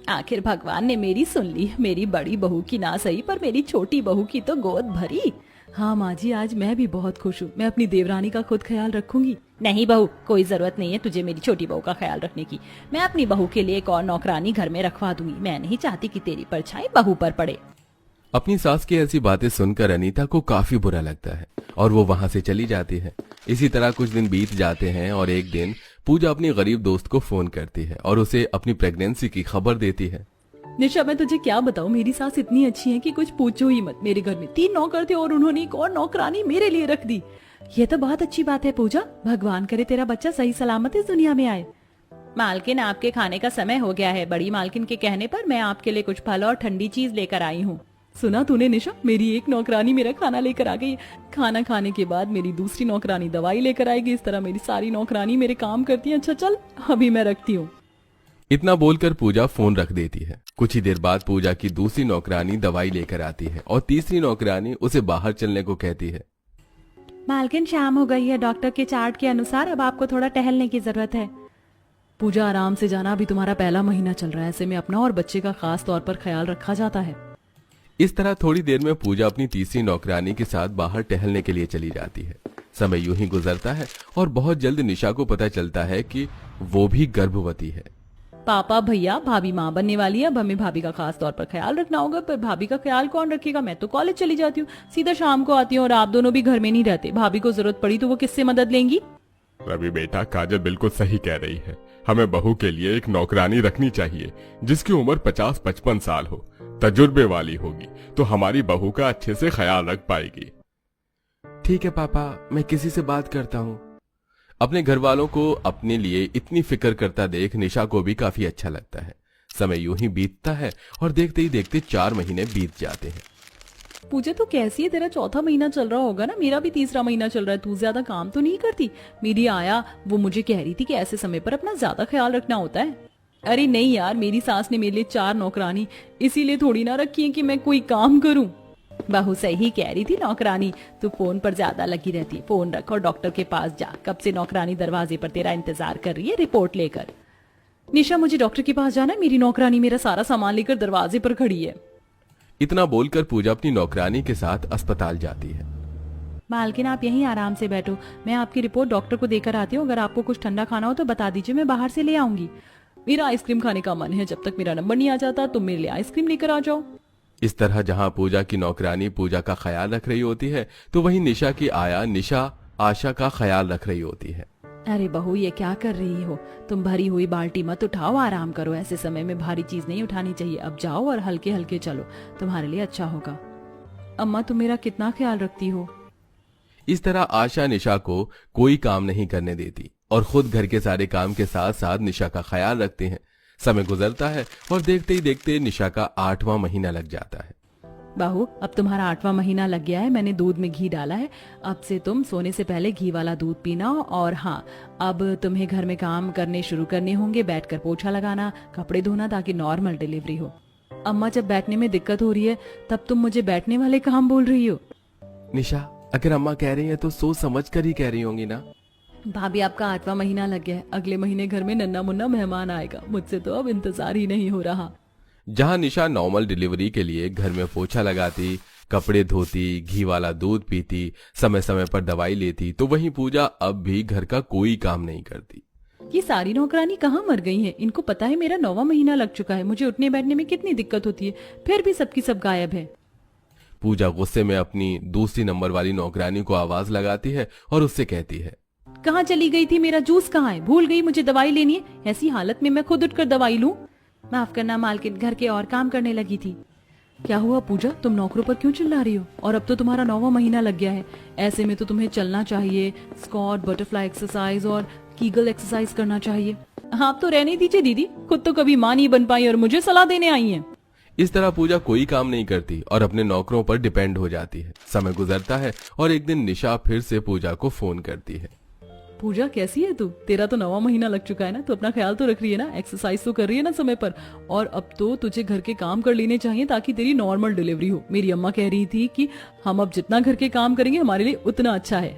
आखिर भगवान ने मेरी सुन ली। मेरी बड़ी बहू की ना सही पर मेरी छोटी बहू की तो गोद भरी। हाँ माँ जी, आज मैं भी बहुत खुश हूँ। मैं अपनी देवरानी का खुद ख्याल रखूंगी। नहीं बहू, कोई जरूरत नहीं है तुझे मेरी छोटी बहू का ख्याल रखने की। मैं अपनी बहू के लिए एक और नौकरानी घर में रखवा दूंगी। मैं नहीं चाहती कि तेरी परछाई बहू पर पड़े। अपनी सास की ऐसी बातें सुनकर अनीता को काफी बुरा लगता है और वो वहां से चली जाती है। इसी तरह कुछ दिन बीत जाते हैं और एक दिन पूजा अपनी गरीब दोस्त को फोन करती है और उसे अपनी प्रेगनेंसी की खबर देती है। निशा, मैं तुझे क्या बताऊं, मेरी सास इतनी अच्छी है कि कुछ पूछो ही मत। मेरे घर में 3 नौकर थे और उन्होंने एक और नौकरानी मेरे लिए रख दी। ये तो बहुत अच्छी बात है पूजा। भगवान करे तेरा बच्चा सही सलामत इस दुनिया में आए। मालकिन, आपके खाने का समय हो गया है। बड़ी मालकिन के कहने पर मैं आपके लिए कुछ फल और ठंडी चीज लेकर आई हूँ। सुना तूने निशा, मेरी एक नौकरानी मेरा खाना लेकर आ गई। खाना खाने के बाद मेरी दूसरी नौकरानी दवाई लेकर आएगी। इस तरह मेरी सारी नौकरानी मेरे काम करती है। अच्छा चल, अभी मैं रखती हूँ। इतना बोलकर पूजा फोन रख देती है। कुछ ही देर बाद पूजा की दूसरी नौकरानी दवाई लेकर आती है और तीसरी नौकरानी उसे बाहर चलने को कहती है। मालकिन, शाम हो गई है। डॉक्टर के चार्ट के अनुसार अब आपको थोड़ा टहलने की जरूरत है। पूजा, आराम से जाना। अभी तुम्हारा पहला महीना चल रहा है। ऐसे में अपना और बच्चे का खास तौर पर ख्याल रखा जाता है। इस तरह थोड़ी देर में पूजा अपनी तीसरी नौकरानी के साथ बाहर टहलने के लिए चली जाती है। समय यूं ही गुजरता है और बहुत जल्द निशा को पता चलता है कि वो भी गर्भवती है। पापा, भैया, भाभी माँ बनने वाली है। अब हमें भाभी का खास तौर पर ख्याल रखना होगा। पर भाभी का ख्याल कौन रखेगा? मैं तो कॉलेज चली जाती हूँ, सीधा शाम को आती हूँ और आप दोनों भी घर में नहीं रहते। भाभी को जरूरत पड़ी तो वो किससे मदद लेंगी? रवि बेटा, काजल बिल्कुल सही कह रही है। हमें बहू के लिए एक नौकरानी रखनी चाहिए जिसकी उम्र 50-55 साल हो, तजुर्बे वाली होगी, तो हमारी बहू का अच्छे से ख्याल रख पाएगी। ठीक है पापा, मैं किसी से बात करता हूँ। अपने घर वालों को अपने लिए इतनी फिक्र करता देख निशा को भी काफी अच्छा लगता है। समय यूं ही बीतता है और देखते ही देखते 4 महीने बीत जाते हैं। पूजा, तो कैसी है? तेरा चौथा महीना चल रहा होगा ना? मेरा भी तीसरा महीना चल रहा है। तू ज्यादा काम तो नहीं करती? मेरी आया वो मुझे कह रही थी कि ऐसे समय पर अपना ज्यादा ख्याल रखना होता है। अरे नहीं यार, मेरी सास ने मेरे लिए 4 नौकरानी इसीलिए थोड़ी ना रखी है कि मैं कोई काम करूं। बहू सही कह रही थी नौकरानी, तू फोन पर ज्यादा लगी रहती। फोन रख और डॉक्टर के पास जा। कब से नौकरानी दरवाजे पर तेरा इंतजार कर रही है रिपोर्ट लेकर। निशा, मुझे डॉक्टर के पास जाना है। मेरी नौकरानी मेरा सारा सामान लेकर दरवाजे पर खड़ी है। इतना बोलकर पूजा अपनी नौकरानी के साथ अस्पताल जाती है। मालकिन, आप यहीं आराम से बैठो। मैं आपकी रिपोर्ट डॉक्टर को देकर आती हूँ। अगर आपको कुछ ठंडा खाना हो तो बता दीजिए, मैं बाहर से ले आऊंगी। मेरा आइसक्रीम खाने का मन है। जब तक मेरा नंबर नहीं आ जाता तुम मेरे लिए आइसक्रीम लेकर आ जाओ। इस तरह जहां पूजा की नौकरानी पूजा का ख्याल रख रही होती है तो वहीं निशा की आया निशा आशा का ख्याल रख रही होती है। अरे बहू, ये क्या कर रही हो तुम? भरी हुई बाल्टी मत उठाओ, आराम करो। ऐसे समय में भारी चीज नहीं उठानी चाहिए। अब जाओ और हल्के हल्के चलो, तुम्हारे लिए अच्छा होगा। अम्मा, तुम मेरा कितना ख्याल रखती हो। इस तरह आशा निशा को कोई काम नहीं करने देती और खुद घर के सारे काम के साथ साथ निशा का ख्याल रखते हैं। समय गुजरता है और देखते ही देखते निशा का 8वां महीना लग जाता है। बहू, अब तुम्हारा 8वां महीना लग गया है। मैंने दूध में घी डाला है। अब से तुम सोने से पहले घी वाला दूध पीना। और हाँ, अब तुम्हें घर में काम करने शुरू करने होंगे। बैठकर पोछा लगाना, कपड़े धोना, ताकि नॉर्मल डिलीवरी हो। अम्मा, जब बैठने में दिक्कत हो रही है तब तुम मुझे बैठने वाले काम बोल रही हो। निशा, अगर अम्मा कह रही है तो सोच समझ कर ही कह रही होंगी ना। भाभी, आपका 8वां महीना लग गया है। अगले महीने घर में नन्ना मुन्ना मेहमान आएगा। मुझसे तो अब इंतजार ही नहीं हो रहा। जहां निशा नॉर्मल डिलीवरी के लिए घर में पोछा लगाती, कपड़े धोती, घी वाला दूध पीती, समय समय पर दवाई लेती, तो वहीं पूजा अब भी घर का कोई काम नहीं करती। ये सारी नौकरानी कहाँ मर गई हैं? इनको पता है मेरा 9वां महीना लग चुका है। मुझे उठने बैठने में कितनी दिक्कत होती है, फिर भी सबकी सब गायब है। पूजा गुस्से में अपनी दूसरी नंबर वाली नौकरानी को आवाज लगाती है और उससे कहती है, कहाँ चली गई थी? मेरा जूस कहाँ है? भूल गई मुझे दवाई लेनी है। ऐसी हालत में मैं खुद उठकर दवाई लूं? माफ करना मालकिन, घर के और काम करने लगी थी। क्या हुआ पूजा, तुम नौकरों पर क्यों चिल्ला रही हो? और अब तो तुम्हारा 9वां महीना लग गया है। ऐसे में तो तुम्हें चलना चाहिए, स्क्वाट, बटरफ्लाई एक्सरसाइज और कीगल एक्सरसाइज करना चाहिए। आप तो रहने दीजिए दीदी, खुद तो कभी मां नहीं बन पाई और मुझे सलाह देने आई हैं। इस तरह पूजा कोई काम नहीं करती और अपने नौकरों पर डिपेंड हो जाती है। समय गुजरता है और एक दिन निशा फिर से पूजा को फोन करती है। पूजा, कैसी है तू? तेरा तो 9वां महीना लग चुका है ना, तो अपना ख्याल तो रख रही है ना? एक्सरसाइज तो कर रही है ना समय पर? और अब तो तुझे घर के काम कर लेने चाहिए ताकि तेरी नॉर्मल डिलीवरी हो। मेरी अम्मा कह रही थी कि हम अब जितना घर के काम करेंगे हमारे लिए उतना अच्छा है।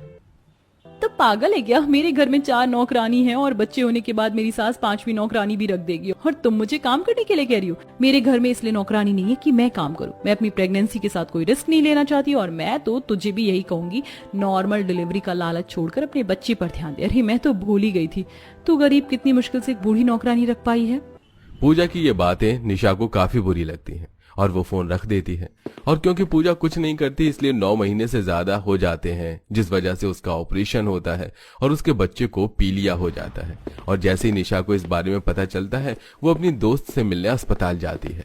तो पागल है क्या? मेरे घर में 4 नौकरानी हैं और बच्चे होने के बाद मेरी सास 5वीं नौकरानी भी रख देगी, और तुम मुझे काम करने के लिए कह रही हो? मेरे घर में इसलिए नौकरानी नहीं है कि मैं काम करूं। मैं अपनी प्रेगनेंसी के साथ कोई रिस्क नहीं लेना चाहती, और मैं तो तुझे भी यही कहूंगी, नॉर्मल डिलीवरी का लालच छोड़कर अपने बच्चे पर ध्यान दे। अरे मैं तो भूल ही गई थी, तू गरीब कितनी मुश्किल से एक बूढ़ी नौकरानी रख पाई है। पूजा की ये बातें निशा को काफी बुरी लगती हैं और वो फोन रख देती है। और क्योंकि पूजा कुछ नहीं करती, इसलिए 9 महीने से ज्यादा हो जाते हैं, जिस वजह से उसका ऑपरेशन होता है और उसके बच्चे को पीलिया हो जाता है। और जैसे ही निशा को इस बारे में पता चलता है, वो अपनी दोस्त से मिलने अस्पताल जाती है।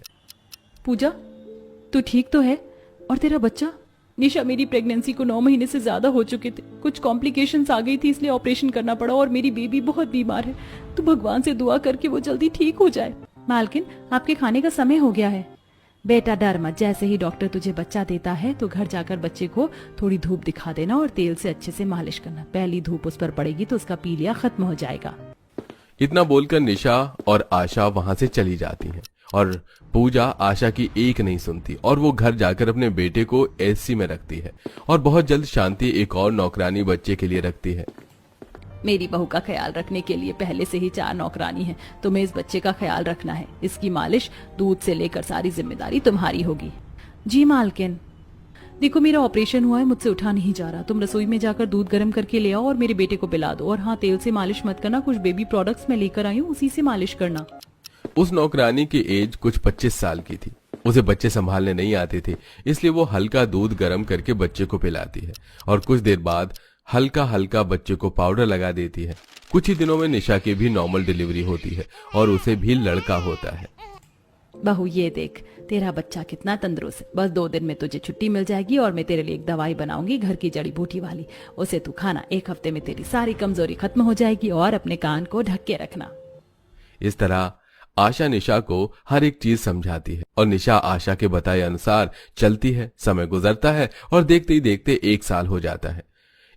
पूजा, तू ठीक तो है? और तेरा बच्चा? निशा, मेरी प्रेगनेंसी को 9 महीने से ज्यादा हो चुके थे, कुछ कॉम्प्लिकेशंस आ गई थी, इसलिए ऑपरेशन करना पड़ा, और मेरी बेबी बहुत बीमार है। तू भगवान से दुआ करके वो जल्दी ठीक हो जाए। मालकिन, आपके खाने का समय हो गया है। बेटा डर मत, जैसे ही डॉक्टर तुझे बच्चा देता है तो घर जाकर बच्चे को थोड़ी धूप दिखा देना और तेल से अच्छे से मालिश करना। पहली धूप उस पर पड़ेगी तो उसका पीलिया खत्म हो जाएगा। इतना बोलकर निशा और आशा वहां से चली जाती हैं और पूजा आशा की एक नहीं सुनती और वो घर जाकर अपने बेटे को एसी में रखती है और बहुत जल्द शांति एक और नौकरानी बच्चे के लिए रखती है। मेरी बहू का ख्याल रखने के लिए पहले से ही 4 नौकरानी हैं। तुम्हें इस बच्चे का ख्याल रखना है, इसकी मालिश, दूध से लेकर सारी जिम्मेदारी तुम्हारी होगी। जी मालकिन। देखो, मेरा ऑपरेशन हुआ है, मुझसे उठा नहीं जा रहा। तुम रसोई में जाकर दूध गर्म करके ले आओ और मेरे बेटे को पिला दो। और हाँ, तेल से मालिश मत करना, कुछ बेबी प्रोडक्ट्स मैं लेकर आई हूँ, उसी से मालिश करना। उस नौकरानी की एज कुछ 25 साल की थी। उसे बच्चे संभालने नहीं आते थे, इसलिए वो हल्का दूध गर्म करके बच्चे को पिलाती है और कुछ देर बाद हल्का हल्का बच्चे को पाउडर लगा देती है। कुछ ही दिनों में निशा की भी नॉर्मल डिलीवरी होती है और उसे भी लड़का होता है। बहू, ये देख, तेरा बच्चा कितना तंदुरुस्त है। बस 2 दिन में तुझे छुट्टी मिल जाएगी और मैं तेरे लिए एक दवाई बनाऊंगी, घर की जड़ी बूटी वाली। उसे तू खाना, 1 हफ्ते में तेरी सारी कमजोरी खत्म हो जाएगी। और अपने कान को ढक के रखना। इस तरह आशा निशा को हर एक चीज समझाती है और निशा आशा के बताए अनुसार चलती है। समय गुजरता है और देखते ही देखते 1 साल हो जाता है।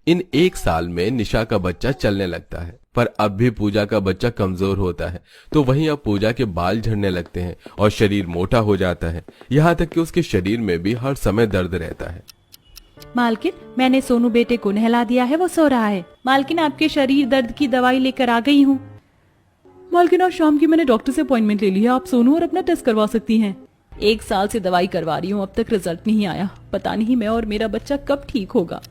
इन 1 साल में निशा का बच्चा चलने लगता है, पर अब भी पूजा का बच्चा कमजोर होता है। तो वहीं अब पूजा के बाल झड़ने लगते हैं और शरीर मोटा हो जाता है, यहाँ तक कि उसके शरीर में भी हर समय दर्द रहता है। मालकिन, मैंने सोनू बेटे को नहला दिया है, वो सो रहा है। मालकिन, आपके शरीर दर्द की दवाई लेकर आ गई हूँ। मालकिन, आज शाम की मैंने डॉक्टर से अपॉइंटमेंट ले लिया, आप सोनू और अपना टेस्ट करवा सकती हैं। 1 साल से दवाई करवा रही हूँ, अब तक रिजल्ट नहीं आया। पता नहीं मैं और मेरा बच्चा कब ठीक होगा।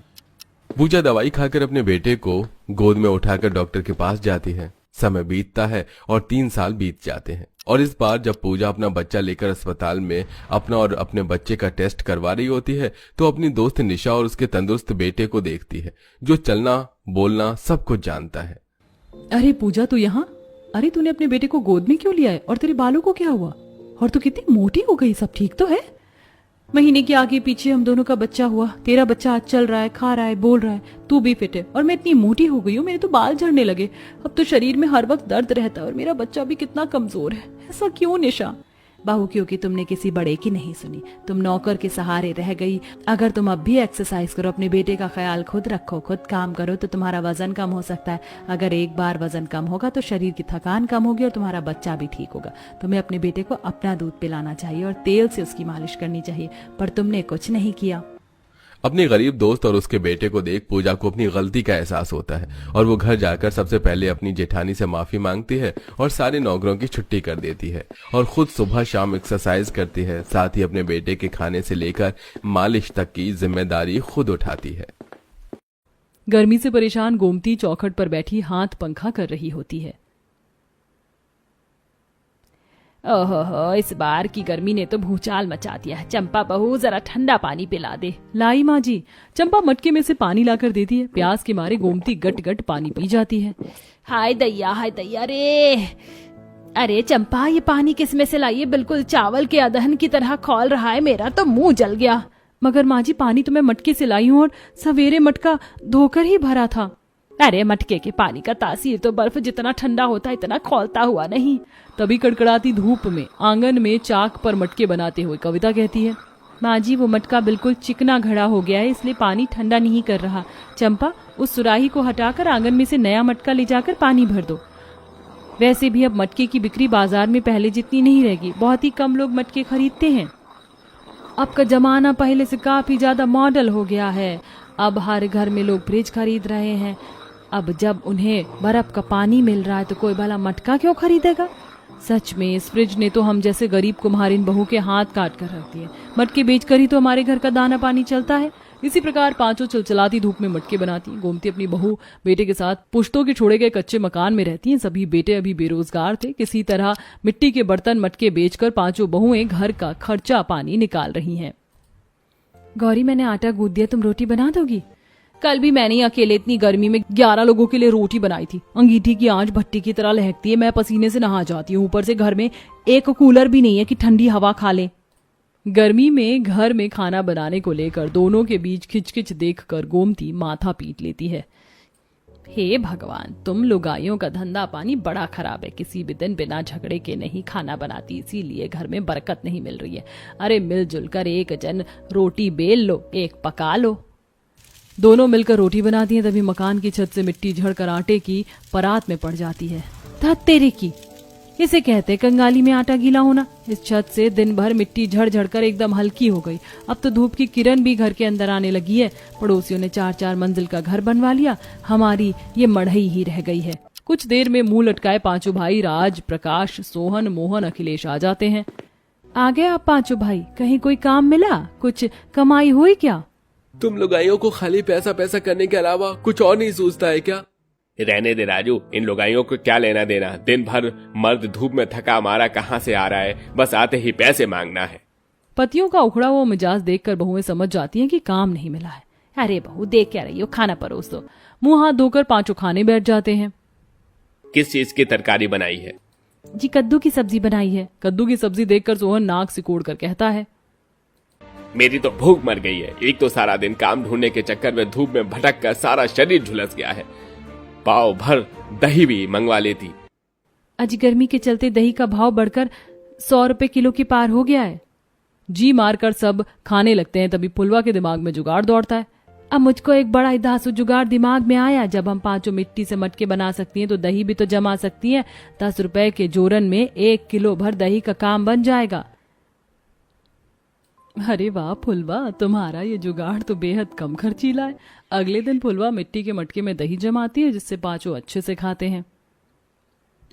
पूजा दवाई खाकर अपने बेटे को गोद में उठाकर डॉक्टर के पास जाती है। समय बीतता है और 3 साल बीत जाते हैं और इस बार जब पूजा अपना बच्चा लेकर अस्पताल में अपना और अपने बच्चे का टेस्ट करवा रही होती है तो अपनी दोस्त निशा और उसके तंदुरुस्त बेटे को देखती है, जो चलना बोलना सब कुछ जानता है। अरे पूजा, तू यहाँ? अरे तूने अपने बेटे को गोद में क्यों लिया है? और तेरे बालों को क्या हुआ? और तू कितनी मोटी हो गई, सब ठीक तो है? महीने के आगे पीछे हम दोनों का बच्चा हुआ। तेरा बच्चा आज चल रहा है, खा रहा है, बोल रहा है, तू भी फिट है और मैं इतनी मोटी हो गई हूँ, मेरे तो बाल झड़ने लगे। अब तो शरीर में हर वक्त दर्द रहता है और मेरा बच्चा भी कितना कमजोर है। ऐसा क्यों निशा? बहू, क्योंकि तुमने किसी बड़े की नहीं सुनी, तुम नौकर के सहारे रह गई। अगर तुम अब भी एक्सरसाइज करो, अपने बेटे का ख्याल खुद रखो, खुद काम करो, तो तुम्हारा वजन कम हो सकता है। अगर एक बार वजन कम होगा तो शरीर की थकान कम होगी और तुम्हारा बच्चा भी ठीक होगा। तुम्हें अपने बेटे को अपना दूध पिलाना चाहिए और तेल से उसकी मालिश करनी चाहिए, पर तुमने कुछ नहीं किया। अपनी गरीब दोस्त और उसके बेटे को देख पूजा को अपनी गलती का एहसास होता है और वो घर जाकर सबसे पहले अपनी जेठानी से माफी मांगती है और सारे नौकरों की छुट्टी कर देती है और खुद सुबह शाम एक्सरसाइज करती है। साथ ही अपने बेटे के खाने से लेकर मालिश तक की जिम्मेदारी खुद उठाती है। गर्मी से परेशान गोमती चौखट पर बैठी हाथ पंखा कर रही होती है। ओहो, इस बार की गर्मी ने तो भूचाल मचा दिया है। चंपा बहू, जरा ठंडा पानी पिला दे। लाई माँ जी। चंपा मटके में से पानी लाकर देती है। प्यास के मारे गोमती गट गट पानी पी जाती है। हाय दैया रे। अरे चंपा, ये पानी किस में से लाई है? बिल्कुल चावल के अदहन की तरह खौल रहा है, मेरा तो मुंह जल गया। मगर माँ जी, पानी तो मैं मटके से लाई हूँ और सवेरे मटका धोकर ही भरा था। अरे मटके के पानी का तासीर तो बर्फ जितना ठंडा होता है, इतना खौलता हुआ नहीं। तभी कड़कड़ाती धूप में आंगन में चाक पर मटके बनाते हुए कविता कहती है, माँ जी, वो मटका बिल्कुल चिकना घड़ा हो गया है, इसलिए पानी ठंडा नहीं कर रहा। चंपा, उस सुराही को हटाकर आंगन में से नया मटका ले जाकर पानी भर दो। वैसे भी अब मटके की बिक्री बाजार में पहले जितनी नहीं रहेगी, बहुत ही कम लोग मटके खरीदते हैं। अब का जमाना पहले से काफी ज्यादा मॉडल हो गया है। अब हर घर में लोग फ्रिज खरीद रहे हैं। अब जब उन्हें बर्फ का पानी मिल रहा है तो कोई भला मटका क्यों खरीदेगा। सच में इस फ्रिज ने तो हम जैसे गरीब कुम्हारिन बहू के हाथ काट कर रख दिए। मटके बेचकर ही तो हमारे घर का दाना पानी चलता है। इसी प्रकार पांचों चिलचिलाती धूप में मटके बनाती। गोमती अपनी बहू बेटे के साथ पुश्तों के छोड़े गए कच्चे मकान में रहती हैं। सभी बेटे अभी बेरोजगार थे। किसी तरह मिट्टी के बर्तन मटके बेचकर पांचों बहुएं घर का खर्चा पानी निकाल रही हैं। गौरी, मैंने आटा गूंथ दिया, तुम रोटी बना दोगी? कल भी मैंने अकेले इतनी गर्मी में 11 लोगों के लिए रोटी बनाई थी। अंगीठी की आंच भट्टी की तरह लहकती है। मैं पसीने से नहा जाती हूँ। ऊपर से घर में एक कूलर भी नहीं है कि ठंडी हवा खा ले। गर्मी में घर में खाना बनाने को लेकर दोनों के बीच खिचखिच देखकर गोमती माथा पीट लेती है। हे भगवान, तुम लुगाइयों का धंधा पानी बड़ा खराब है। किसी भी दिन बिना झगड़े के नहीं खाना बनाती, इसीलिए घर में बरकत नहीं मिल रही है। अरे मिलजुल कर एक जन रोटी बेल लो, एक पका लो। दोनों मिलकर रोटी बनाती हैं। तभी मकान की छत से मिट्टी झड़कर आटे की परात में पड़ जाती है। धत तेरे की, इसे कहते कंगाली में आटा गीला होना। इस छत से दिन भर मिट्टी झड़ झड़कर एकदम हल्की हो गई। अब तो धूप की किरण भी घर के अंदर आने लगी है। पड़ोसियों ने 4-4 मंजिल का घर बनवा लिया। हमारी ये मढ़ई ही रह गई है। कुछ देर में मुंह लटकाए पांचों भाई राज, प्रकाश, सोहन, मोहन, अखिलेश आ जाते हैं। आ गए आप पांचों भाई? कहीं कोई काम मिला? कुछ कमाई हुई क्या? तुम लुगाइयों को खाली पैसा पैसा करने के अलावा कुछ और नहीं सोचता है क्या? रहने दे राजू, इन लुगाइयों को क्या लेना देना। दिन भर मर्द धूप में थका मारा कहाँ से आ रहा है, बस आते ही पैसे मांगना है। पतियों का उखड़ा हुआ मिजाज देखकर बहुएं समझ जाती हैं कि काम नहीं मिला है। अरे बहू, देख क्या रही हो, खाना परोस दो। मुंह हाथ धोकर पांचों खाने बैठ जाते हैं। किस चीज की तरकारी बनाई है? जी कद्दू की सब्जी बनाई है। कद्दू की सब्जी देखकर सोहन नाक सिकोड़ कर कहता है, मेरी तो भूख मर गई है। एक तो सारा दिन काम ढूंढने के चक्कर में धूप में भटक कर सारा शरीर झुलस गया है। पाव भर दही भी मंगवा लेती। आज गर्मी के चलते दही का भाव बढ़कर 100 रुपए किलो की पार हो गया है। जी मारकर सब खाने लगते हैं। तभी फुलवा के दिमाग में जुगाड़ दौड़ता है। अब मुझको एक बड़ा ही धांसू जुगाड़ दिमाग में आया। जब हम पांचों मिट्टी से मटके बना सकती हैं तो दही भी तो जमा सकती हैं। 10 रुपए के जोरन में 1 किलो भर दही का काम बन जाएगा। अरे वाह फुलवा, तुम्हारा ये जुगाड़ तो बेहद कम खर्चीला है। अगले दिन फुलवा मिट्टी के मटके में दही जमाती है, जिससे पांचों अच्छे से खाते हैं।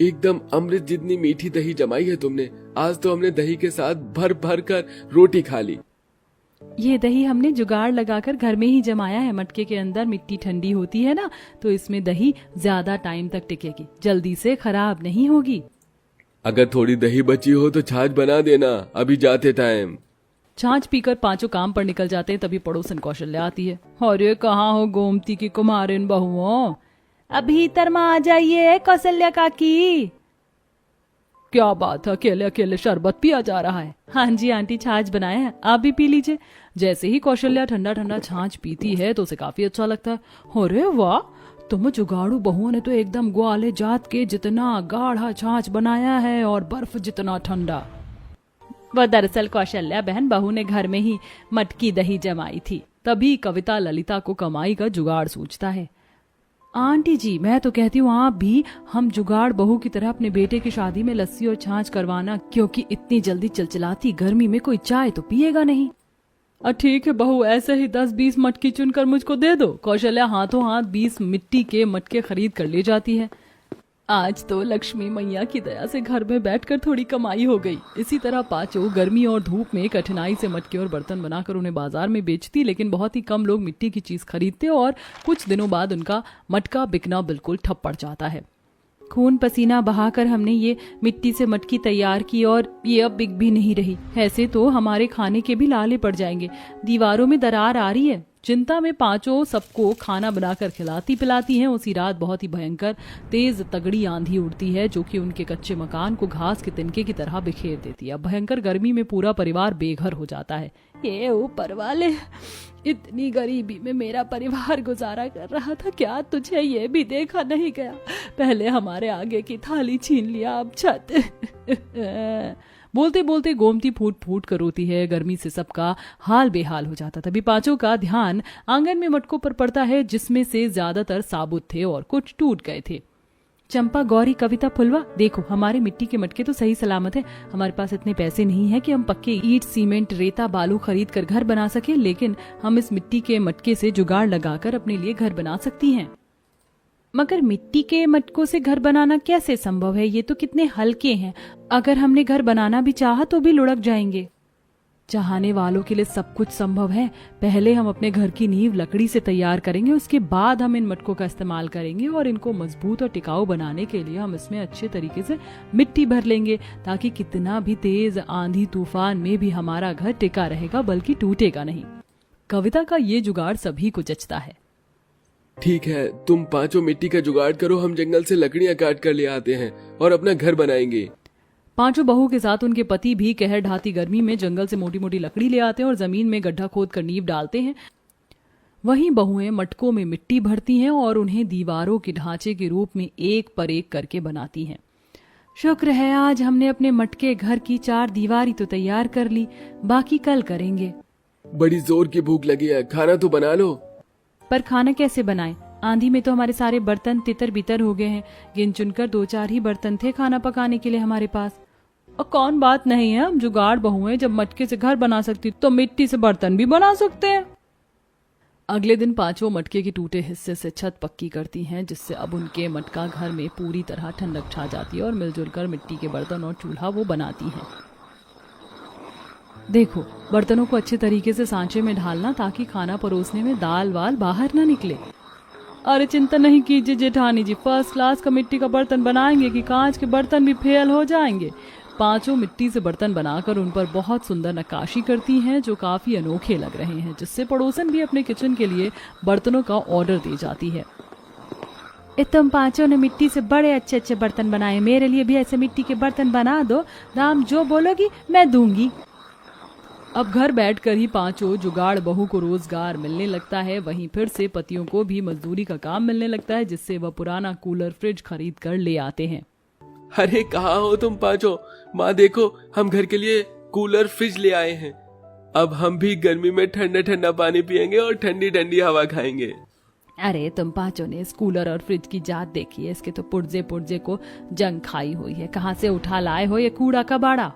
एकदम अमृत जितनी मीठी दही जमाई है तुमने। आज तो हमने दही के साथ भर भर कर रोटी खा ली। ये दही हमने जुगाड़ लगाकर घर में ही जमाया है। मटके के अंदर मिट्टी ठंडी होती है ना, तो इसमें दही ज्यादा टाइम तक टिकेगी, जल्दी से खराब नहीं होगी। अगर थोड़ी दही बची हो तो छाछ बना देना अभी जाते टाइम। छाछ पीकर पांचों काम पर निकल जाते हैं। तभी पड़ोसन कौशल्या आती है। अरे कहाँ हो गोमती की कुम्हारिन बहुओं, अभी भीतर में आ जाइए कौशल्या काकी। क्या बात है, अकेले अकेले शरबत पिया जा रहा है? हाँ जी आंटी, छाछ बनाया है, आप भी पी लीजिए। जैसे ही कौशल्या ठंडा ठंडा छाछ पीती है तो उसे काफी अच्छा लगता है। अरे वाह, तुम जुगाड़ू बहुओं ने तो एकदम ग्वाले जात के जितना गाढ़ा छाछ बनाया है और बर्फ जितना ठंडा। वह दरअसल कौशल्या बहन बहू ने घर में ही मटकी दही जमाई थी। तभी कविता ललिता को कमाई का जुगाड़ सूझता है। आंटी जी, मैं तो कहती हूँ आप भी हम जुगाड़ बहू की तरह अपने बेटे की शादी में लस्सी और छाछ करवाना, क्योंकि इतनी जल्दी चिलचिलाती गर्मी में कोई चाय तो पिएगा नहीं। ठीक है बहू, ऐसे ही 10-20 मटकी चुनकर मुझको दे दो। कौशल्या हाथों हाथ 20 मिट्टी के मटके खरीद कर ले जाती है। आज तो लक्ष्मी मैया की दया से घर में बैठकर थोड़ी कमाई हो गई। इसी तरह पांचों गर्मी और धूप में कठिनाई से मटके और बर्तन बनाकर उन्हें बाजार में बेचती, लेकिन बहुत ही कम लोग मिट्टी की चीज खरीदते और कुछ दिनों बाद उनका मटका बिकना बिल्कुल ठप पड़ जाता है। खून पसीना बहाकर हमने ये मिट्टी से मटकी तैयार की और ये अब बिक भी नहीं रही। ऐसे तो हमारे खाने के भी लाले पड़ जाएंगे। दीवारों में दरार आ रही है। चिंता में पांचों सबको खाना बनाकर खिलाती पिलाती हैं। उसी रात बहुत ही भयंकर तेज तगड़ी आंधी उड़ती है, जो कि उनके कच्चे मकान को घास के तिनके की तरह बिखेर देती है। भयंकर गर्मी में पूरा परिवार बेघर हो जाता है। ये ऊपर वाले, इतनी गरीबी में मेरा परिवार गुजारा कर रहा था, क्या तुझे ये भी देखा नहीं गया? पहले हमारे आगे की थाली छीन लिया, अब छत। बोलते बोलते गोमती फूट फूट कर रोती है। गर्मी से सबका हाल बेहाल हो जाता। तभी पांचों का ध्यान आंगन में मटकों पर पड़ता है, जिसमें से ज्यादातर साबुत थे और कुछ टूट गए थे। चंपा, गौरी, कविता, फुलवा, देखो हमारे मिट्टी के मटके तो सही सलामत है। हमारे पास इतने पैसे नहीं है कि हम पक्के ईंट, सीमेंट, रेता, बालू खरीद कर घर बना सके, लेकिन हम इस मिट्टी के मटके से जुगाड़ लगाकर अपने लिए घर बना सकती हैं। मगर मिट्टी के मटकों से घर बनाना कैसे संभव है? ये तो कितने हल्के हैं। अगर हमने घर बनाना भी चाहा तो भी लुढ़क जाएंगे। चाहने वालों के लिए सब कुछ संभव है। पहले हम अपने घर की नींव लकड़ी से तैयार करेंगे, उसके बाद हम इन मटकों का इस्तेमाल करेंगे और इनको मजबूत और टिकाऊ बनाने के लिए हम इसमें अच्छे तरीके से मिट्टी भर लेंगे, ताकि कितना भी तेज आंधी तूफान में भी हमारा घर टिका रहेगा, बल्कि टूटेगा नहीं। कविता का ये जुगाड़ सभी को जचता है। ठीक है, तुम पांचों मिट्टी का जुगाड़ करो, हम जंगल से लकड़ियां काट कर ले आते हैं और अपना घर बनाएंगे। पांचों बहू के साथ उनके पति भी कहर ढाती गर्मी में जंगल से मोटी मोटी लकड़ी ले आते हैं और जमीन में गड्ढा खोद कर नींव डालते हैं। वहीं बहुएं मटकों में मिट्टी भरती हैं और उन्हें दीवारों के ढांचे के रूप में एक पर एक करके बनाती हैं। शुक्र है आज हमने अपने मटके घर की 4 दीवारी तो तैयार कर ली, बाकी कल करेंगे। बड़ी जोर की भूख लगी है, खाना तो बना लो। पर खाना कैसे बनाएं? आंधी में तो हमारे सारे बर्तन तितर बितर हो गए हैं। गिन चुनकर 2-4 ही बर्तन थे खाना पकाने के लिए हमारे पास। और कौन बात नहीं है, हम जुगाड़ बहुएं, जब मटके से घर बना सकती तो मिट्टी से बर्तन भी बना सकते हैं। अगले दिन पांचों मटके के टूटे हिस्से से छत पक्की करती हैं, जिससे अब उनके मटका घर में पूरी तरह ठंडक छा जाती है और मिलजुल कर मिट्टी के बर्तन और चूल्हा वो बनाती हैं। देखो, बर्तनों को अच्छे तरीके से सांचे में ढालना, ताकि खाना परोसने में दाल वाल बाहर न निकले। अरे चिंता नहीं कीजिए जेठानी जी, फर्स्ट क्लास का मिट्टी का बर्तन बनाएंगे कि कांच के बर्तन भी फेल हो जाएंगे। पांचों मिट्टी से बर्तन बनाकर उन पर बहुत सुंदर नक्काशी करती हैं, जो काफी अनोखे लग रहे हैं, जिससे पड़ोसन भी अपने किचन के लिए बर्तनों का ऑर्डर दे जाती है। तुम पांचों ने मिट्टी से बड़े अच्छे अच्छे बर्तन बनाए, मेरे लिए भी ऐसे मिट्टी के बर्तन बना दो, दाम जो बोलोगी मैं दूंगी। अब घर बैठकर ही पांचों जुगाड़ बहू को रोजगार मिलने लगता है। वहीं फिर से पतियों को भी मजदूरी का काम मिलने लगता है, जिससे वह पुराना कूलर फ्रिज खरीद कर ले आते हैं। अरे कहाँ हो तुम पांचों? माँ देखो, हम घर के लिए कूलर फ्रिज ले आए हैं। अब हम भी गर्मी में ठंडा ठंडा पानी पियेंगे और ठंडी ठंडी हवा खाएंगे। अरे तुम पांचों ने इस कूलर और फ्रिज की जात देखी है? इसके तो पुर्जे पुर्जे को जंग खाई हुई है। कहाँ से उठा लाए हो ये कूड़ा कबाड़ा?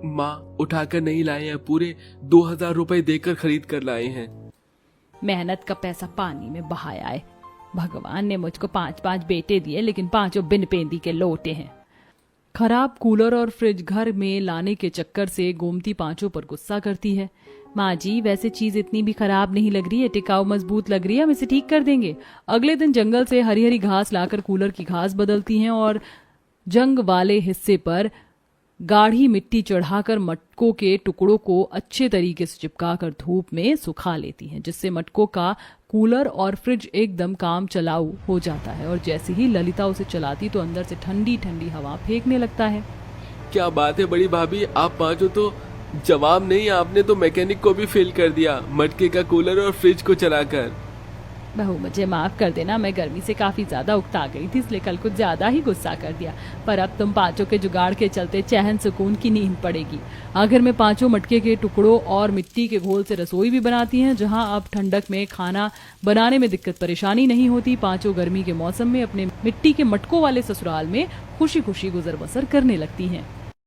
माँ उठाकर नहीं लाए हैं, पूरे 2000 रुपए देकर खरीद कर लाए हैं। मेहनत का पैसा पानी में बहाया है। भगवान ने मुझको 5-5 बेटे दिए, लेकिन पांचों बिन पेंदी के लोटे हैं। खराब कूलर और फ्रिज घर में लाने के चक्कर से गोमती पांचों पर गुस्सा करती है। माँ जी, वैसे चीज इतनी भी खराब नहीं लग रही है, टिकाऊ मजबूत लग रही है, हम इसे ठीक कर देंगे। अगले दिन जंगल से हरी हरी घास लाकर कूलर की घास बदलती हैं और जंग वाले हिस्से पर गाढ़ी मिट्टी चढ़ाकर मटकों के टुकड़ों को अच्छे तरीके से चिपकाकर धूप में सुखा लेती हैं, जिससे मटकों का कूलर और फ्रिज एकदम काम चलाऊ हो जाता है। और जैसे ही ललिता उसे चलाती तो अंदर से ठंडी ठंडी हवा फेंकने लगता है। क्या बात है बड़ी भाभी, आप पांचों तो जवाब नहीं, आपने तो मैकेनिक को भी फेल कर दिया मटके का कूलर और फ्रिज को चलाकर। बहू मुझे माफ कर देना, मैं गर्मी से काफी ज्यादा उकता गई थी, इसलिए कल कुछ ज्यादा ही गुस्सा कर दिया। पर अब तुम पांचों के जुगाड़ के चलते चैन सुकून की नींद पड़ेगी। आखिर में पांचों मटके के टुकड़ों और मिट्टी के घोल से रसोई भी बनाती हैं, जहां अब ठंडक में खाना बनाने में दिक्कत परेशानी नहीं होती। पांचों गर्मी के मौसम में अपने मिट्टी के मटकों वाले ससुराल में खुशी खुशी गुजर बसर करने लगती हैं।